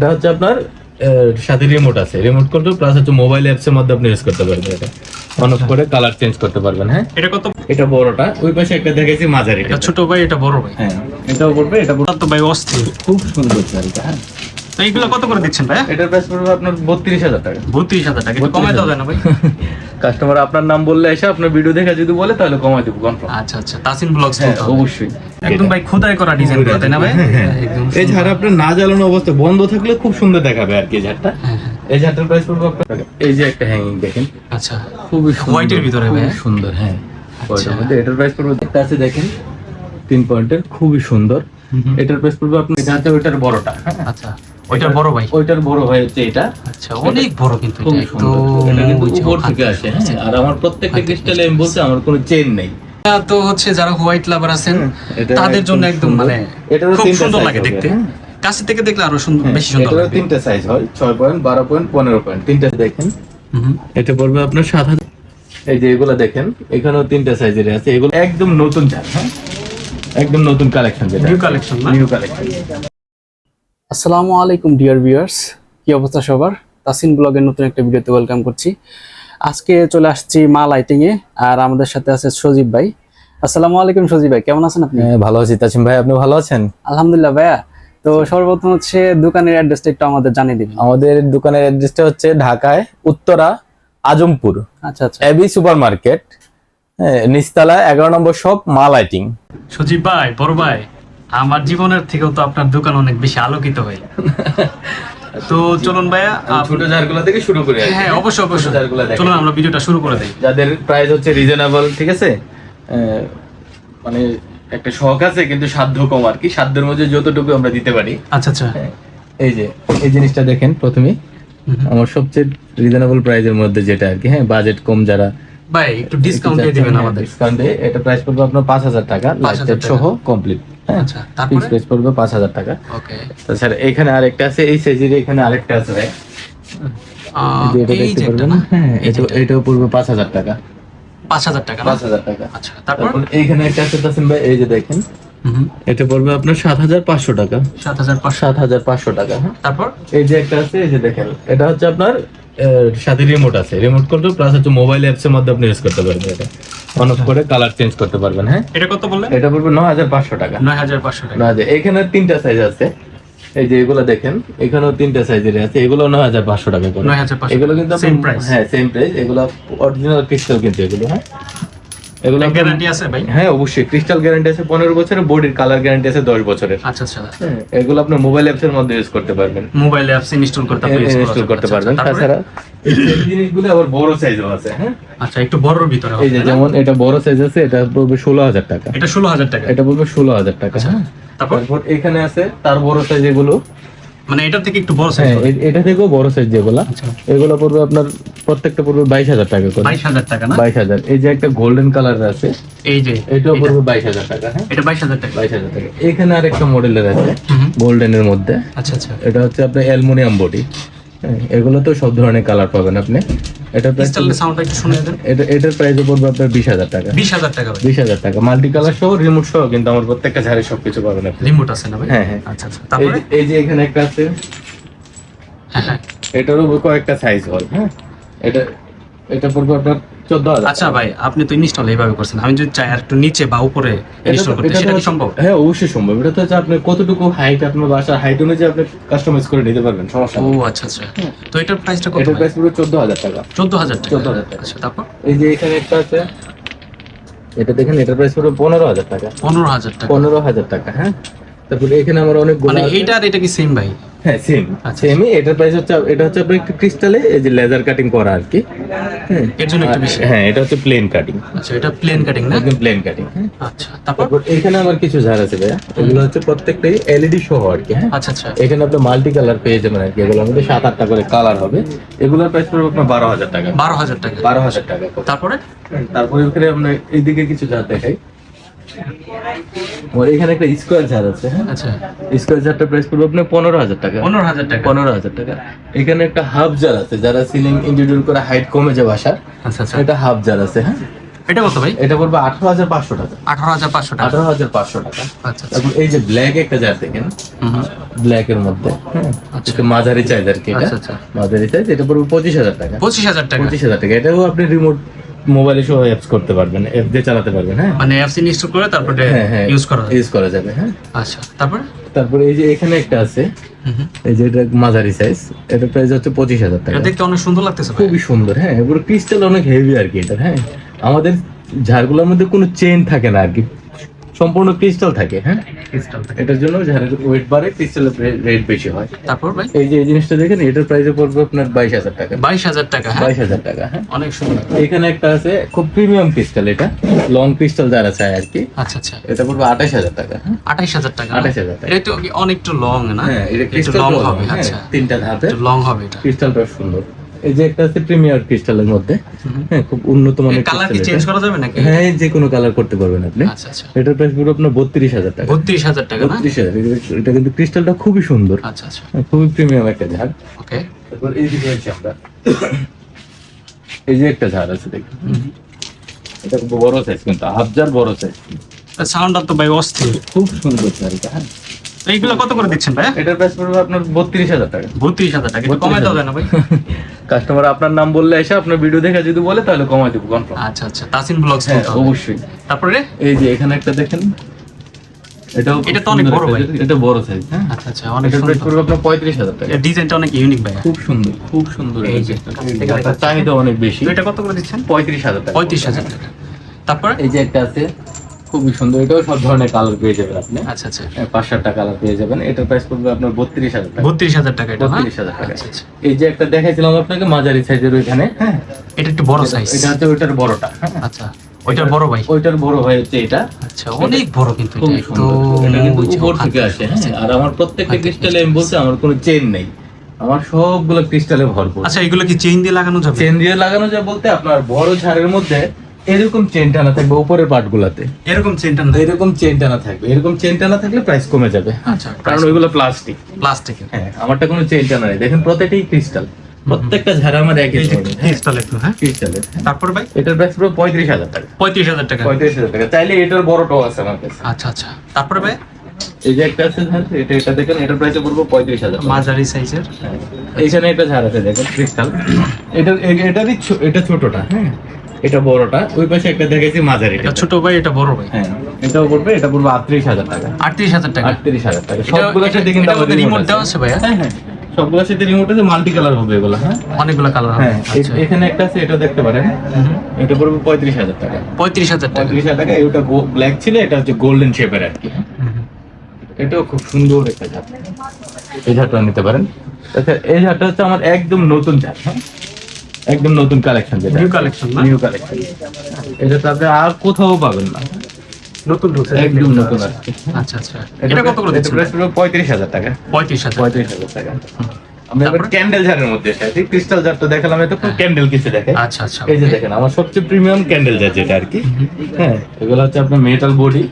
এটা হচ্ছে আপনার সাথে রিমোট আছে, রিমোট কন্ট্রোল প্লাস হচ্ছে মোবাইল অ্যাপস এর মধ্যে আপনি ইউজ করতে পারবেন। এটা অন অফ করে কালার চেঞ্জ করতে পারবেন। হ্যাঁ, এটা কত? এটা বড়টা, ওই পাশে একটা দেখাইছি মাঝারি, এটা ছোট ভাই, এটা বড় ভাই। হ্যাঁ এটাও পড়বে, এটা তো ভাই অস্থির, খুব সুন্দর চালটা। হ্যাঁ, তো এইগুলো কত করে দিচ্ছেন ভাই? এটার প্রাইস পড়বে আপনার 32,000 টাকা। 32,000 টাকা, একটু কমাই দাও না ভাই? কাস্টমার আপনার নাম বললে এসে আপনার ভিডিও দেখে যদি বলে তাহলে কমাই দেবো কনফার্ম। আচ্ছা আচ্ছা, তাসিন ব্লগস হ্যাঁ বলতে হবে। অবশ্যই, একদম ভাই খোদাই করা ডিজাইন করা, তাই না ভাই? একদম এই ঝাড় আপনার না জ্বালানো অবস্থা বন্ধ থাকলে খুব সুন্দর দেখাবে আর কি ঝাড়টা। এই ঝাড়টার প্রাইস পড়বে আপনার, এই যে একটা হ্যাঙ্গিং দেখেন, আচ্ছা খুবই হোয়াইটের ভিতরে ভাই। খুব সুন্দর। হ্যাঁ, হোয়াইটের মধ্যে এটার প্রাইস পড়বে, একটা আছে দেখেন 3 পয়েন্টের, খুবই সুন্দর। এটার প্রাইস পড়বে আপনার, এটা হচ্ছে ওইটার বড়টা। আচ্ছা, ওইটার বড় ভাই। ওইটার বড় হয় হচ্ছে এটা। আচ্ছা, অনেক বড় কিন্তু খুব এটা সুন্দর, এটা কিন্তু উপর থেকে আসে। হ্যাঁ, আর আমার প্রত্যেকটা ক্রিস্টালে আমি বলছি আমার কোনো চেইন নেই। তো হচ্ছে যারা হোয়াইট লাভার আছেন এটা তাদের জন্য একদম সুন্দর। মানে এটারও খুব 3টা সুন্দর size লাগে হবে, দেখতে। হ্যাঁ। কাছে থেকে দেখলে আরো সুন্দর, বেশি সুন্দর এটারও লাগবে। 3টা সাইজ হয়, 6 পয়েন্ট, 12 পয়েন্ট, 15 পয়েন্ট, 3টা দেখেন। এটা পড়বে আপনার 7,000। এই যে এগুলা দেখেন, এখানেও 3টা সাইজের আছে, এগুলো একদম নতুন চাল। হ্যাঁ, একদম নতুন কালেকশন, যেটা নিউ কালেকশন না? New collection. আসসালামু আলাইকুম ডিয়ার ভিউয়ার্স, কি অবস্থা সবার? তাসিন ব্লগের নতুন একটা ভিডিওতে ওয়েলকাম করছি। আজকে চলে আসছি মা লাইটিং এ, আর আমাদের সাথে আছে সজীব ভাই। আসসালামু আলাইকুম সজীব ভাই, কেমন আছেন আপনি? ভালো আছি তাসিম ভাই, আপনি ভালো আছেন? আলহামদুলিল্লাহ ভাইয়া। তো সর্বপ্রথম হচ্ছে দোকানের অ্যাড্রেসটা একটু আমাদের জানিয়ে দিবেন। আমাদের দোকানের অ্যাড্রেসটা হচ্ছে ঢাকায় উত্তরা আজমপুর, আচ্ছা আচ্ছা। এবি সুপার মার্কেট, নিচতলা 11 নম্বর শপ, মা লাইটিং। সজীব ভাই, বড় ভাই, আমার জীবনের থেকেও তো আপনার দোকান অনেক বেশি আলোকিত হয়। তো চলুন ভাইয়া, ছোট জারগুলা থেকে শুরু করে। হ্যাঁ অবশ্যই অবশ্যই, জারগুলা দেখেন। চলুন আমরা ভিডিওটা শুরু করে দিই। যাদের প্রাইস হচ্ছে রিজনেবল, ঠিক আছে, মানে একটা শখ আছে কিন্তু সাধ্য কম আর কি, সাধ্যের মধ্যে যতটুকু আমরা দিতে পারি। আচ্ছা আচ্ছা, এই যে এই জিনিসটা দেখেন প্রথমে, আমার সবচেয়ে রিজনেবল প্রাইসের মধ্যে যেটা আর কি। হ্যাঁ, বাজেট কম যারা, ভাই একটু ডিসকাউন্ট দিয়ে দিবেন আমাদের। ডিসকাউন্টে এটা প্রাইস পড়বে আপনার 5,000 টাকা, লাইট সহ কমপ্লিট। হ্যাঁ, আচ্ছা, তারপরে? ফিক্স প্রাইস পড়বে 5,000 টাকা। ওকে, তাছাড়া এখানে আরেকটা আছে, এই সাইজের এখানে আরেকটা আছে ভাই, এই যে এটা এই দেখতে যে একটা পারবেন। না? হ্যাঁ, এটাও পড়বে 5,000 টাকা। 5,000 টাকা না? 5,000 টাকা। আচ্ছা, তারপর? তারপর এইখানে একটা আছে তাসিম ভাই, এই যে দেখেন, এটা পড়বে আপনার 7,500 টাকা। 7,500। 7,500 টাকা। হ্যাঁ, তারপর? এই যে একটা আছে, এই যে দেখেন, এটা হচ্ছে আপনার সাথে রিমোট আছে, রিমোট কন্ট্রোল প্লাস হচ্ছে মোবাইল অ্যাপস এর মধ্যে আপনি ইউজ করতে পারবেন। এটা অন অফ করে কালার চেঞ্জ করতে পারবেন। হ্যাঁ, এটা কত বললেন? এটা পড়বে 9,500 টাকা। 9,500 টাকা। না, এখানে 3টা সাইজ আছে, এই যে এগুলো দেখেন, এখানেও 3টা সাইজের আছে, এগুলো 9,500 টাকা করে। 9,500 এগুলো কিন্তু সেম প্রাইস। হ্যাঁ সেম প্রাইস, এগুলো অরিজিনাল ক্রিস্টাল কিন্তু এগুলো। হ্যাঁ, এগুলো গ্যারান্টি আছে ভাই? হ্যাঁ অবশ্যই, ক্রিস্টাল গ্যারান্টি আছে 15 বছরের, বডির কালার গ্যারান্টি আছে 10 বছরের। আচ্ছা আচ্ছা, হ্যাঁ, এগুলো আপনি মোবাইল অ্যাপস এর মধ্যে ইউজ করতে পারবেন, মোবাইল অ্যাপস ইনস্টল করতে ইনস্টল করতে পারবেন। তাছাড়া এই জিনিসগুলো আবার বড় সাইজও আছে। হ্যাঁ, আচ্ছা, একটু বড়র ভিতরে হবে, এই যে তাই না? যেমন এটা বড় সাইজ আছে, এটা পড়বে 16,000 টাকা। এটা 16,000 টাকা। এটা পড়বে 16,000 টাকা। হ্যাঁ, তারপর? তারপর এখানে আছে তার বড় সাইজ এগুলো। মানে এটা থেকে একটু বড় সাইজ হ্যাঁ, হবে। এটা থেকেও বড় সাইজ যেগুলো, আচ্ছা, এগুলো পড়বে আপনার প্রত্যেকটা পড়বে 22,000 টাকা করে। 22,000 টাকা না? 22,000। এই যে একটা গোল্ডেন কালার আছে, এই যে এটাও পড়বে 22,000 টাকা। হ্যাঁ, এটা 22,000 টাকা। 22,000 টাকা। এখানে আরেকটা মডেলের আছে গোল্ডেনের মধ্যে, আচ্ছা আচ্ছা, এটা হচ্ছে আপনার অ্যালুমিনিয়াম বডি। এগুলো তো সব ধরনের কালার পাবেন আপনি। এটা প্রাইস, ক্রিস্টালের সাউন্ডটা একটু শুনে দেন। এটার প্রাইস পড়বে আপনার 20,000 টাকা। 20,000 টাকা ভাই। 20,000 টাকা, মাল্টি কালার সহ, রিমোট সহ, কিন্তু আমার প্রত্যেকটা ঝাড়ে সবকিছু পাবেন আপনি। রিমোট আছে না ভাই? হ্যাঁ হ্যাঁ। আচ্ছা আচ্ছা, তারপরে? এই যে এখানে একটা আছে, হ্যাঁ হ্যাঁ। এটারও কয়েকটা সাইজ হয়। হ্যাঁ, এটা পড়বে আপনার 14,000। আচ্ছা ভাই, আপনি তো ইনস্টল এইভাবে করছেন, আমি যদি চাই আর একটু নিচে বা উপরে ইনস্টল করতে, সেটা কি সম্ভব? হ্যাঁ অবশ্যই সম্ভব। এটা তো হচ্ছে আপনি কতটুকু হাইট, আপনার বাসার হাইট অনুযায়ী আপনি কাস্টমাইজ করে নিতে পারবেন, সমস্যা ও নেই। আচ্ছা আচ্ছা, তো এটার প্রাইসটা কত এটার ভাই? প্রাইস পড়বে 14,000 টাকা। 14,000 টাকা। 14,000 টাকা। আচ্ছা, তারপর? এই যে এখানে একটা আছে, এটা দেখেন, এটার প্রাইস পড়বে 15,000 টাকা। 15,000 টাকা। 15,000 টাকা। হ্যাঁ, তারপরে এখানে আমার অনেক মানে এইটা আর এটা কি সেম ভাই? হ্যাঁ সেম আচ্ছা। সেমই। এটার প্রাইস হচ্ছে, এটা হচ্ছে আপনার একটু ক্রিস্টালে এই যে লেজার কাটিং করা আর কি। হ্যাঁ, এর জন্য একটু বেশি। হ্যাঁ, এটা হচ্ছে প্লেন কাটিং, আচ্ছা, এটা প্লেন কাটিং না? একদম প্লেন কাটিং। হ্যাঁ, আচ্ছা, তারপর? তারপর এখানে আমার কিছু ঝাড় আছে ভাইয়া, এগুলো হচ্ছে প্রত্যেকটাই এলইডি সহ আর কি। হ্যাঁ, আচ্ছা আচ্ছা, এখানে আপনি মাল্টি কালার পেয়ে যাবেন আর কি, এগুলোর মধ্যে 7-8টা করে কালার হবে। এগুলোর প্রাইস পড়বে আপনার 12,000 টাকা। 12,000 টাকা। 12,000 টাকা। তারপরে? তারপরে এখানে আমরা এইদিকে কিছু ঝাড় দেখাই। ওর এখানে একটা স্কোয়ার ঝাড় আছে। হ্যাঁ, আচ্ছা, স্কোয়ার ঝাড়টা প্রাইস পড়বে আপনার 15,000 টাকা। 15,000 টাকা। 15,000 টাকা। এখানে একটা হাফ জার আছে, যারা সিলিং ইন্টিরিয়র করে হাইট কমে যায় বাসার, আচ্ছা আচ্ছা, এটা হাফ জার আছে। হ্যাঁ, এটা কত ভাই? এটা পড়বে 18,500 টাকা। 18,500 টাকা। 18,500 টাকা। আচ্ছা আচ্ছা। তারপর এই যে ব্ল্যাক একটা জার দেখেন, ব্ল্যাক এর মধ্যে, হ্যাঁ, আচ্ছা। একটু মাঝারি সাইজ আর কি, এটা আচ্ছা, আচ্ছা। মাঝারি সাইজ। এটা পড়বে 25,000 টাকা। 25,000 টাকা। 25,000 টাকা। এটাও আপনি রিমোট মোবাইলে সহ অ্যাপস করতে পারবেন, অ্যাপ দিয়ে চালাতে পারবেন। হ্যাঁ, মানে অ্যাপস ইনস্টল করে তারপরে হ্যাঁ ইউজ করা যায়। ইউজ করা যাবে। হ্যাঁ, আচ্ছা, তারপর তারপরে এই যে এখানে একটা আছে, এই যে এটা মাঝারি সাইজ, এটা প্রাইস হচ্ছে 25,000 টাকা। এটা দেখতে অনেক সুন্দর লাগতেছে ভাই। খুবই সুন্দর। হ্যাঁ, এগুলো ক্রিস্টাল অনেক হেভি আর কি এটা। হ্যাঁ, আমাদের ঝাড়গুলোর মধ্যে কোনো চেইন থাকে না আর কি, সম্পূর্ণ ক্রিস্টাল থাকে। হ্যাঁ, ক্রিস্টাল থাকে। এটার জন্য ঝাড়ের ওয়েট বাড়ে, ক্রিস্টালের রেট বেশি হয়। তারপর ভাই এই যে এই জিনিসটা দেখেন, এটার প্রাইসে পড়বে আপনার 22,000 টাকা। 22,000 টাকা। হ্যাঁ, 22,000 টাকা। হ্যাঁ, অনেক সুন্দর। এখানে একটা আছে খুব প্রিমিয়াম ক্রিস্টাল, এটা লং ক্রিস্টাল যারা চায় আর কি, আচ্ছা আচ্ছা। এটা পড়বে 28,000 টাকা। হ্যাঁ, 28,000 টাকা। 28,000 টাকা। এটা তো অনেকটু লং না? হ্যাঁ, এটা একটু ক্রিস্টাল লং হবে। আচ্ছা, তিনটা ধাপে একটু লং হবে এটা। ক্রিস্টালটা সুন্দর। এই যে একটা আছে প্রিমিয়ার ক্রিস্টালের মধ্যে, হ্যাঁ, খুব উন্নত মানের কালার কি crystal চেঞ্জ এটা। করা যাবে নাকি? হ্যাঁ, যে কোনো কালার করতে পারবেন আপনি। আচ্ছা আচ্ছা। এটার প্রাইস পুরো আপনার 32,000 টাকা। 32,000 টাকা না? 32,000। এটা কিন্তু ক্রিস্টালটা খুবই সুন্দর, আচ্ছা আচ্ছা। খুবই প্রিমিয়াম একটা ঝাড়। ওকে। তারপর এই দিকে হচ্ছে আমরা, এই যে একটা ঝাড় আছে দেখুন, এটা খুব বড় সাইজ, কিন্তু হাফ জার বড় সাইজ, সাউন্ডটা তো ভাই অস্থির। খুব সুন্দর ঝাড় এটা। হ্যাঁ, তো এইগুলো কত করে দিচ্ছেন ভাই? এটার প্রাইস পড়বে আপনার 32,000 টাকা। 32,000 টাকা। একটু কমাই দাও না ভাই? কাস্টমার আপনার নাম বললে এসে আপনার ভিডিও দেখে যদি বলে তাহলে কমাই দেবো কনফার্ম। আচ্ছা আচ্ছা। তাসিন ব্লগস হ্যাঁ, বলতে হবে। অবশ্যই। তারপরে এই যে এখানে একটা দেখেন, এটাও খুব এটা তো অনেক সুন্দর বড় একটা ভাই। ঝাড়। এটা বড় সাইজ। হ্যাঁ, আচ্ছা আচ্ছা, অনেক এটার প্রাইস সুন্দর। পড়বে আপনার 35,000 টাকা। এর ডিজাইনটা অনেক ইউনিক ভাই। খুব সুন্দর, খুব সুন্দর। এই যে, এটার চাহিদা অনেক বেশি। তো এটা কত করে দিচ্ছেন? 35,000 টাকা। 35,000 টাকা। তারপরে এই যে একটা আছে খুবই সুন্দর, এটাও সব ধরনের কালার পেয়ে যাবেন আপনি। আচ্ছা আচ্ছা। 5-7টা কালার পেয়ে যাবেন। এটার প্রাইস পড়বে আপনার 32,000 টাকা। 32,000 টাকা এটা না? 32,000 টাকা। আচ্ছা আচ্ছা। এই যে একটা দেখাইছিলাম আপনাকে মাঝারি সাইজের ওইখানে, হ্যাঁ, এটা একটু বড় সাইজ। এটা হচ্ছে ওইটার বড়টা। হ্যাঁ, আচ্ছা, ওইটার বড় ভাই। ওইটার বড় ভাই হচ্ছে এটা। আচ্ছা, অনেক বড় কিন্তু এটা। খুবই সুন্দর। এটা কিন্তু একদম উপর থেকে আসে। হ্যাঁ, আর আমার প্রত্যেকটা ক্রিস্টালে আমি বলছি আমার কোনো চেইন নেই, আমার সবগুলো ক্রিস্টালে ভরপুর। আচ্ছা, এগুলো কি চেইন দিয়ে লাগানো যাবে? চেন দিয়ে লাগানো যায় বলতে আপনার বড় ঝাড়ের মধ্যে এরকম চেন টানা থাকবে উপরের পার্ট গুলাতে, এরকম চেইনটা না? এরকম চেন টানা থাকবে। এরকম চেন টানা থাকলে প্রাইস কমে যাবে। আচ্ছা, কারণ ওইগুলো প্লাস্টিক। প্লাস্টিকের। হ্যাঁ, আমারটা কোনো চেন টানা নেই। দেখেন প্রত্যেকটাই ক্রিস্টাল, প্রত্যেকটা ঝাড় আমার একই ক্রিস্টাল একটু। হ্যাঁ, ক্রিস্টালের। তারপর ভাই এটার প্রাইস পুরো 35,000 টাকা। 35,000 টাকা। 35,000 টাকা। চাইলে এটার বড়টাও আছে আমার কাছে। আচ্ছা আচ্ছা। তারপরে ভাই এই যে একটা আছে ঝাড়, এটা দেখেন, এটার প্রাইস পড়বে 35,000 টাকা। মাঝারি সাইজের। হ্যাঁ, এইখানে একটা ঝাড় আছে দেখেন ক্রিস্টাল, এটারই এটা ছোটটা। হ্যাঁ, এটা বড়টা। ওই পাশে একটা দেখেছি মাঝারি। এটা ছোট ভাই, এটা বড় ভাই। হ্যাঁ, এটাও পড়বে, এটা পড়বে 38,000 টাকা। 38,000 টাকা। 38,000 টাকা। এটা- সবগুলোর সাথে কিন্তু এটার মধ্যে রিমোট দেওয়া আছে ভাইয়া? হ্যাঁ হ্যাঁ, সবগুলোর সাথে রিমোট আছে, মাল্টি কালার হবে এগুলো। হ্যাঁ, অনেকগুলো কালার হবে। হ্যাঁ, আচ্ছা। এখানে একটা আছে, এটা দেখতে পারেন, এটা পড়বে 35,000 টাকা। 35,000 টাকা। 35,000 টাকা। এটা ব্ল্যাক ছিল, এটা হচ্ছে গোল্ডেন শেপের আর কি। এটাও খুব সুন্দর একটা ঝাড়, এই ঝাড়টা নিতে পারেন। আচ্ছা, এই ঝাড়টা হচ্ছে আমার একদম নতুন ঝাড়। হ্যাঁ, একদম নতুন কালেকশন, যেটা নিউ কালেকশন না? New collection. এটা তো আপনি আর কোথাও পাবেন না, নতুন ঢুকছে। একদম নতুন আসছে। আচ্ছা আচ্ছা। এটা কত করে দিচ্ছেন? 35,000 টাকা। 35,000। 35,000 টাকা। আমরা এবার ক্যান্ডেল ঝাড়ের মধ্যে এসেছি। ক্রিস্টাল ঝাড় তো দেখালাম, এত ক্যান্ডেল কিছু দেখে। আচ্ছা আচ্ছা। এই যে দেখেন আমার সবচেয়ে প্রিমিয়াম ক্যান্ডেল ঝাড় যেটা আর কি। হ্যাঁ, এগুলো হচ্ছে আপনার মেটাল বডি,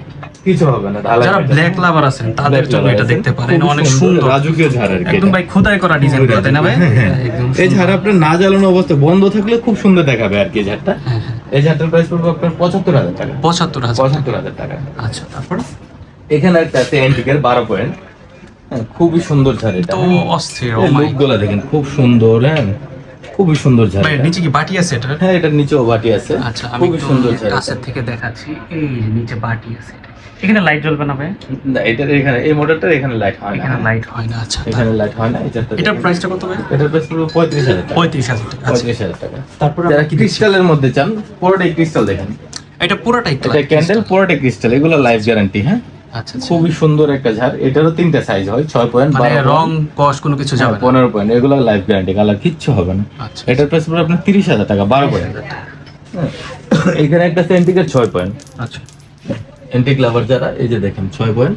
কিছু হবে না, ঢালাই যারা metal। ব্ল্যাক লাভার আছেন তাদের Black জন্য color এটা আছে। দেখতে পারেন, খুব অনেক সুন্দর। রাজকীয় ঝাড় আর কি একদম এটা। ভাই খোদাই করা ডিজাইন করা, তাই না ভাই? একদম এই ঝাড় আপনার না জ্বালানো অবস্থা বন্ধ থাকলে খুব সুন্দর দেখাবে আর কি এই ঝাড়টা। এই ঝাড়টার প্রাইস পড়বে আপনার 75,000 টাকা। 75,000। 75,000 টাকা। আচ্ছা, তারপর এখানে একটা আছে অ্যান্টিকের 12 পয়েন্ট। হ্যাঁ, খুবই সুন্দর ঝাড় এটা। তো অস্থির। ও এই মাই লুকগুলো দেখেন, খুব সুন্দর। হ্যাঁ, খুবই সুন্দর ঝাড় ভাই, এটা। নিচে কি বাটি আছে এটা? হ্যাঁ, এটার নিচেও বাটি আছে। আচ্ছা, আমি খুবই একটু সুন্দর ঝাড় কাছের এটা। থেকে দেখাচ্ছি। এই যে নিচে বাটি আছে এটা। এখানে লাইট জ্বলবে না ভাই? না, এটার এখানে এই মডেলটার এখানে লাইট হয় না। এখানে লাইট হয় না। আচ্ছা, এখানে লাইট হয় না। এটার প্রাইসটা কত ভাই? এটার প্রাইস পুরো 35,000 টাকা। 35,000 টাকা। আচ্ছা, 35,000 টাকা। তারপরে যারা আমরা কি দিচ্ছি? ক্রিস্টালের মধ্যে চান, পুরোটাই ক্রিস্টাল দেখেন। এটা পুরোটাই তো এটা ক্যান্ডেল, পুরোটাই ক্রিস্টাল। এগুলো লাইফ গ্যারান্টি। হ্যাঁ, আচ্ছা আচ্ছা। খুবই সুন্দর একটা ঝাড়। এটারও 3টা সাইজ হয়, 6 পয়েন্ট, মানে 12 রং কস কোনো কিছু যাবে না? 15 পয়েন্ট। এগুলো লাইফ গ্যারান্টি, কালার কিচ্ছু হবে না। আচ্ছা। এটার প্রাইস পুরো আপনার 30,000 টাকা, 12 পয়েন্ট। এখানে একটা সেন্টিকের 6 পয়েন্ট। আচ্ছা। এন্টিক লাভার যারা, এই যে দেখেন 6 পয়েন্ট,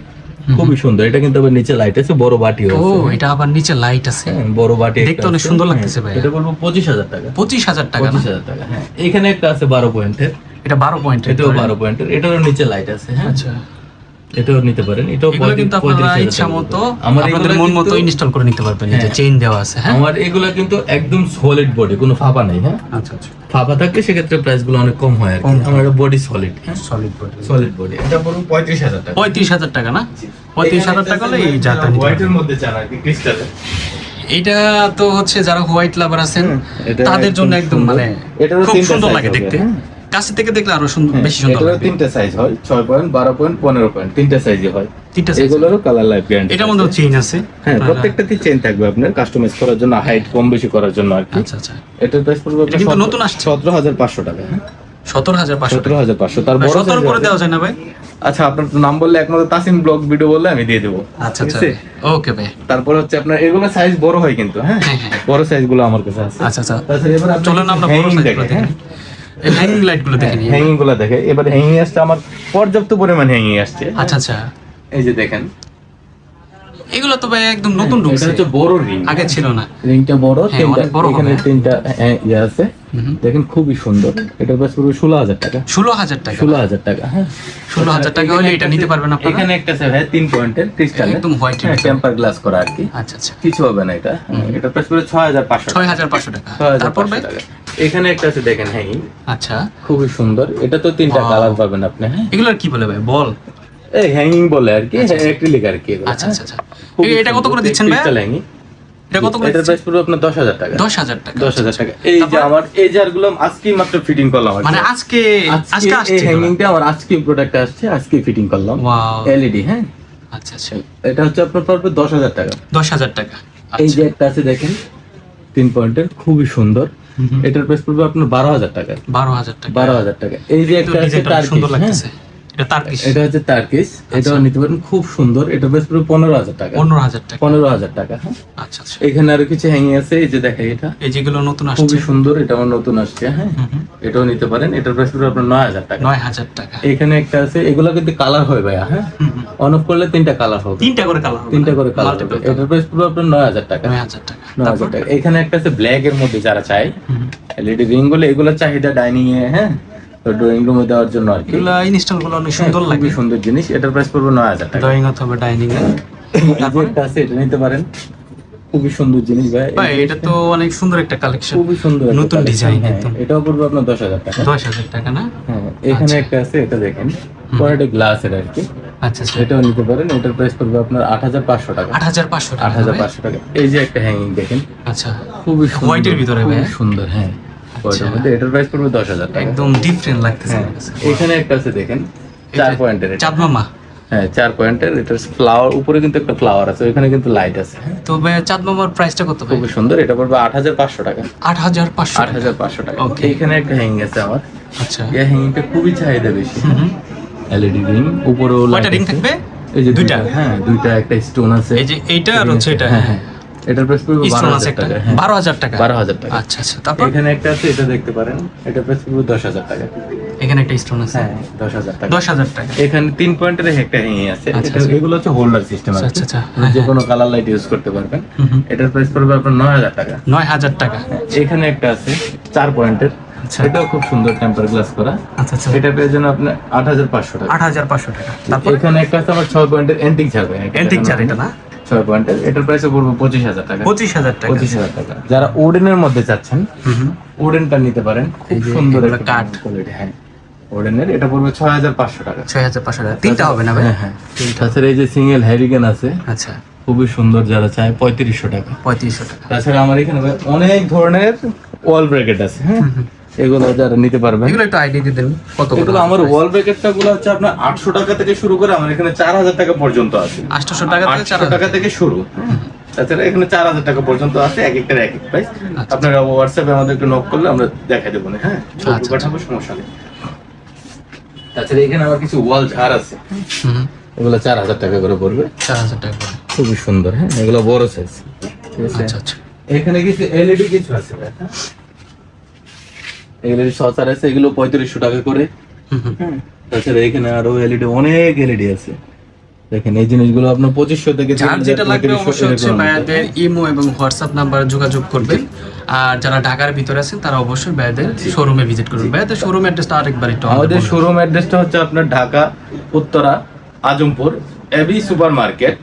খুবই সুন্দর। এটা কিন্তু আবার নিচে লাইট আছে, বড় বাটি ও, আছে। এটা আবার নিচে লাইট আছে। হ্যাঁ, বড় বাটি দেখতে একটা অনেক আছে। সুন্দর হ্যাঁ, লাগতেছে ভাই। এটা বলবো 25,000 টাকা। 25,000 টাকা না? 25,000 টাকা। হ্যাঁ, এখানে একটা আছে 12 পয়েন্টের, এটা 12 পয়েন্টের। এটাও 12 পয়েন্টের। এটারও নিচে লাইট আছে। হ্যাঁ, আচ্ছা। এটাও নিতে পারেন, এটাও এগুলো কিন্তু আপনারা 35,000 ইচ্ছা টাকা মতো পড়বে। আমার আপনাদের এগুলো মন মতো কিন্তু- ইনস্টল করে নিতে পারবেন, এই যে হ্যাঁ। চেইন দেওয়া আছে। হ্যাঁ, আমার এগুলা কিন্তু একদম সলিড বডি, কোনো ফাঁপা নাই। হ্যাঁ, আচ্ছা আচ্ছা, ফাঁপা থাকলে সেক্ষেত্রে প্রাইস গুলো অনেক কম হয় আর কি। আমার body solid, solid body. Solid body, এটা পড়বে 35,000 টাকা। 35,000 টাকা না? 35,000 টাকা হলে এই জারটা নিতে পারবেন। হোয়াইটের মধ্যে চান আর কি, ক্রিস্টালে। এটা তো হচ্ছে যারা হোয়াইট লাভার আছেন এটা তাদের জন্য একদম সুন্দর। মানে এটারও খুব 3টা সুন্দর size লাগে হবে, দেখতে। হ্যাঁ। কাছে থেকে দেখলে আরো সুন্দর, বেশি সুন্দর এটারও লাগবে। 3টা সাইজ হয়, 6 পয়েন্ট, 12 পয়েন্ট, 15 পয়েন্ট, 3টা সাইজে হয়। 3টা size। এগুলোরও কালার লাইফ গ্যারান্টি। এটার মধ্যে চেইন আছে। হ্যাঁ, প্রত্যেকটাতে চেইন থাকবে আপনার কাস্টমাইজ করার জন্য, হাইট কম বেশি করার জন্য আর কি। আচ্ছা আচ্ছা, এটার প্রাইস পড়বে এটা কিন্তু নতুন আসছে। 17,500 টাকা। হ্যাঁ, 17,500 টাকা। 17,500। তার বড় 17 size করে আছে। দেওয়া যায় না ভাই? আচ্ছা, আপনার তো নাম বললে একমাত্র তাসিন ব্লগ ভিডিও বললে আমি দিয়ে দেবো। আচ্ছা ঠিক আচ্ছা, আছে? ওকে ভাই। তারপর হচ্ছে আপনার এগুলো সাইজ বড় হয় কিন্তু, হ্যাঁ, হ্যাঁ, হ্যাঁ। বড় সাইজ গুলো আমার কাছে আছে। আচ্ছা আচ্ছা, তাছাড়া এবার আপনি চলেন আমরা বড় hanging সাইজগুলো দেখেন, দেখে হ্যাঁ। নিই। এই হ্যাঙ্গিং লাইট গুলো দেখে নিই। হ্যাঙ্গিং গুলো দেখে, এবার হ্যাঙ্গিং আসছে আমার পর্যাপ্ত পরিমাণ হ্যাঙ্গিং আসছে। আচ্ছা আচ্ছা, এই যে দেখেন, এগুলো তো ভাই একদম নতুন এটা ঢুকছে, হচ্ছে বড় রিং, আগে ছিল না। রিংটা বড়, হ্যাঁ, তিনটা অনেক বড় হবে, এখানে হ্যাঁ। 3টা ইয়ে আছে। দেখেন খুবই সুন্দর, এটার প্রাইস পুরো 16,000 টাকা। 16,000 টাকা। 16,000 টাকা, হ্যাঁ। 16,000 টাকা হলে এটা নিতে পারবেন আপনারা। এখানে একটা আছে ভাই 3 পয়েন্টের ক্রিস্টাল, একদম white এর ভিতরে। টেম্পার গ্লাস করা আর কি, আচ্ছা আচ্ছা, কিছু হবে না এটা। এটা প্রাইস পুরো 6,500 টাকা। 6,500 টাকা। 6,500 তারপর ভাই? টাকা। এখানে একটা আছে দেখেন হ্যাঙ্গিং, আচ্ছা, খুবই সুন্দর। এটা তো 3টা Wow. কালার পাবেন আপনি, হ্যাঁ। এগুলোর কি বলে ভাই? বল? এই হ্যাঙ্গিং বলে আর কি, অ্যাক্রিলিক আর কি এগুলো, আচ্ছা হ্যাঁ। আচ্ছা আচ্ছা, খুবই এটা কত করে সুন্দর, দিচ্ছেন ভাই? crystal hanging। এটা কত করে এটার দিচ্ছেন? প্রাইস পুরো আপনার 10,000 টাকা। 10,000 টাকা। 10,000 টাকা। এই যে তারপর? আমার এই জারগুলো আজকেই মাত্র ফিটিং করলাম আর কি। মানে আজকে আজকে আসছে এই এগুলো? হ্যাঙ্গিংটা আমার আজকে প্রোডাক্ট আসছে, আজকে ফিটিং করলাম। Wow. এলইডি, হ্যাঁ। আচ্ছা আচ্ছা, এটা হচ্ছে আপনার পড়বে 10,000 টাকা। 10,000 টাকা। এই আচ্ছা, যে একটা আছে দেখেন 3 পয়েন্টের, খুবই সুন্দর। এটার প্রাইস পড়বে আপনার 12,000 টাকা। 12,000 টাকা। 12,000 টাকা। এই যে কিন্তু একটা আছে ডিজাইনটা অনেক সুন্দর টার্কিশ, লাগতেছে। এটা তারকিশ। এটা হচ্ছে টার্কিশ, এটাও নিতে পারেন, খুব সুন্দর। এটা প্রাইস পড়বে 15,000 টাকা। 15,000 টাকা। 15,000 টাকা, হ্যাঁ। আচ্ছা আচ্ছা, এখানে আরো কিছু হ্যাঙ্গিং আছে, এই যে দেখেন এটা এই যেগুলো নতুন আসছে খুবই সুন্দর, এটা আমার নতুন আসছে, হ্যাঁ। এটাও নিতে পারেন, এটার প্রাইস পড়বে আপনার 9,000 টাকা। 9,000 টাকা। এখানে একটা আছে, এগুলো কিন্তু কালার হয় ভাইয়া, হ্যাঁ। অন অফ করলে 3টা কালার হবে, 3টা করে কালার হবে। 3টা করে কালার হবে। Multiple এটার প্রাইস পড়বে আপনার 9,000 টাকা। 9,000 টাকা। 9,000 টাকা। এখানে একটা আছে ব্ল্যাক এর মধ্যে, যারা চায় এলইডি রিং গুলো, এগুলো চাহিদা ডাইনিং এ, হ্যাঁ, তো ড্রয়িং রুমে দেওয়ার জন্য আর কি। এগুলা ইনস্টল গুলো অনেক সুন্দর লাগে, খুবই সুন্দর জিনিস। এটার প্রাইস পড়বে 9,000 টাকা। ড্রয়িং অথবা ডাইনিং এ। এই যে একটা আছে, এটা নিতে পারেন, খুবই সুন্দর জিনিস ভাই। ভাই এটা তো অনেক সুন্দর একটা কালেকশন, খুবই সুন্দর একটা নতুন collection, ডিজাইন হ্যাঁ। একদম। এটাও পড়বে আপনার 10,000 টাকা। 10,000 টাকা না? হ্যাঁ, এখানে একটা আছে, এটা দেখেন, পরে গ্লাসের আর কি, আচ্ছা আচ্ছা, এটাও নিতে পারেন। এটার প্রাইস পড়বে আপনার 8,500 টাকা। 8,500 টাকা। 8,500 টাকা। এই যে একটা হ্যাঙ্গিং দেখেন, আচ্ছা, খুবই সুন্দর, হোয়াইটের ভিতরে ভাই? খুবই সুন্দর, হ্যাঁ। হোয়াইটের মধ্যে, এটার প্রাইস পড়বে 10,000 টাকা। একদম ডিফারেন্ট লাগতেছে হ্যাঁ, আমার কাছে। এখানে একটা আছে দেখেন 4 পয়েন্টের, এটা। চাঁদ মামা। হ্যাঁ, 4 পয়েন্টের, এটার ফ্লাওয়ার, উপরে কিন্তু একটা ফ্লাওয়ার আছে, ওখানে কিন্তু লাইট আছে, হ্যাঁ। তো ভাই চাঁদ মামার প্রাইসটা কত ভাই? খুবই সুন্দর, এটা পড়বে 8,500 টাকা। 8,500 টাকা। 8,500 টাকা। Okay. এখানে একটা হ্যাঙ্গিং আছে আমার, আচ্ছা, এই হ্যাঙ্গিংটা খুবই চাহিদা বেশি। এলইডি রিং, উপরেও কয়টা লাইট রিং আছে। থাকবে? এই যে দুইটা? হ্যাঁ, দুইটা, একটা স্টোন আছে। এই যে এইটা আর হচ্ছে এটা। হ্যাঁ, হ্যাঁ। এটার প্রাইস পড়বে স্টোন আছে 12,000 একটা, টাকা। হ্যাঁ, 12,000 টাকা। 12,000 টাকা। আচ্ছা আচ্ছা, তারপর এখানে একটা আছে, এটা দেখতে পারেন, এটা প্রাইস পড়বে 10,000 টাকা। এখানে একটা স্টোন আছে। হ্যাঁ, 10,000 টাকা। 10,000 টাকা। এখানে 3 পয়েন্টের একটা হ্যাঙ্গিং আছে। আচ্ছা, এটা আচ্ছা। এগুলো হচ্ছে হোল্ডার সিস্টেম আছে, আচ্ছা, আচ্ছা, হ্যাঁ, যে কোনো কালার লাইট ইউজ করতে পারবেন। এটার প্রাইস পড়বে আপনার 9,000 টাকা। 9,000 টাকা। এখানে একটা আছে 4 পয়েন্টের, আচ্ছা। এটাও খুব সুন্দর, টেম্পার গ্লাস করা। আচ্ছা আচ্ছা, এটা পেয়ে যাবেন আপনি 8,500 টাকা। 8,500 টাকা। তারপর এখানে একটা আছে আমার 6 পয়েন্টের এন্টিক ঝাড়বে, এন্টিক চার এটা না? 6 পয়েন্টের, এটার প্রাইস পড়বে 25,000 টাকা। 25,000 টাকা। 25,000 টাকা। যারা ওডেনের মধ্যে চাচ্ছেন, ওডেনটা নিতে পারেন, খুব এই যে সুন্দর এগুলো একটা কাঠ। কোয়ালিটি, হ্যাঁ। ওডেনের এটা পড়বে 6,500 টাকা। 6,500 টাকা। তিনটা হবে না ভাই? হ্যাঁ, হ্যাঁ। তাছাড়া এই যে সিঙ্গেল হ্যারিকেন আছে, আচ্ছা, খুবই সুন্দর, যারা চায় 3,500 টাকা। 3,500 টাকা। তাছাড়া আমার এখানে ভাই অনেক ধরনের ওয়াল ব্র্যাকেট আছে, হ্যাঁ। এগুলো যারা নিতে পারবেন, এগুলো একটু আইডিয়া দিয়ে দেন কত করে? এগুলো আমার ওয়াল ব্র্যাকেটটা গুলো হচ্ছে আপনার 800 টাকা থেকে শুরু করে আমার এখানে 4,000 টাকা পর্যন্ত আছে। 800 টাকা থেকে 800 টাকা থেকে শুরু, তাছাড়া এখানে 4,000 টাকা পর্যন্ত আছে, এক একটার এক এক প্রাইস। আপনারা হোয়াটসঅ্যাপে আমাদের একটু নক করলে আমরা দেখাই দেবো না, হ্যাঁ, ছবি আচ্ছা, পাঠাবো, সমস্যা নেই। তাছাড়া এখানে আমার কিছু ওয়াল ঝাড় আছে, এগুলো 4,000 টাকা করে পড়বে, 4,000 টাকা করে। খুবই সুন্দর, হ্যাঁ। এগুলো বড় সাইজ, ঠিক আছে। আচ্ছা আচ্ছা, এখানে কিছু এলইডি কিছু আছে, হ্যাঁ। এলইডি সচার আছে, এগুলো 3,500 টাকা করে। তাছাড়া এখানে আরো এলইডি, অনেক এলইডি আছে। দেখেন এই জিনিসগুলো আপনার 2,500 থেকে যার যেটা লাগবে 3,500 অবশ্যই হচ্ছে এরকম ভাইয়াদের ইমো এবং হোয়াটসঅ্যাপ নাম্বারে যোগাযোগ করবেন। আর যারা ঢাকার ভিতরে আছেন তারা অবশ্যই ভাইয়াদের শোরুমে ভিজিট করবেন। ভাইয়াদের শোরুম অ্যাড্রেসটা আরেকবার একটু আমাদের আমাদের বলুন। শোরুম অ্যাড্রেসটা হচ্ছে আপনার Dhaka Uttara Azampur AB super market,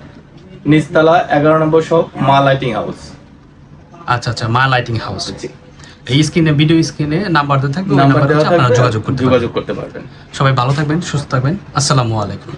নিচতলা 11 নম্বর শপ, মা লাইটিং হাউস। আচ্ছা আচ্ছা, মা লাইটিং হাউস। জি। এই স্ক্রিনে, ভিডিও স্ক্রিনে নাম্বার দেওয়া থাকবে, ওই নাম্বার নাম্বারে দেওয়া আপনারা থাকবে, যোগাযোগ করতে পারবেন। করতে পারবেন। সবাই ভালো থাকবেন, সুস্থ থাকবেন। আসসালামু আলাইকুম।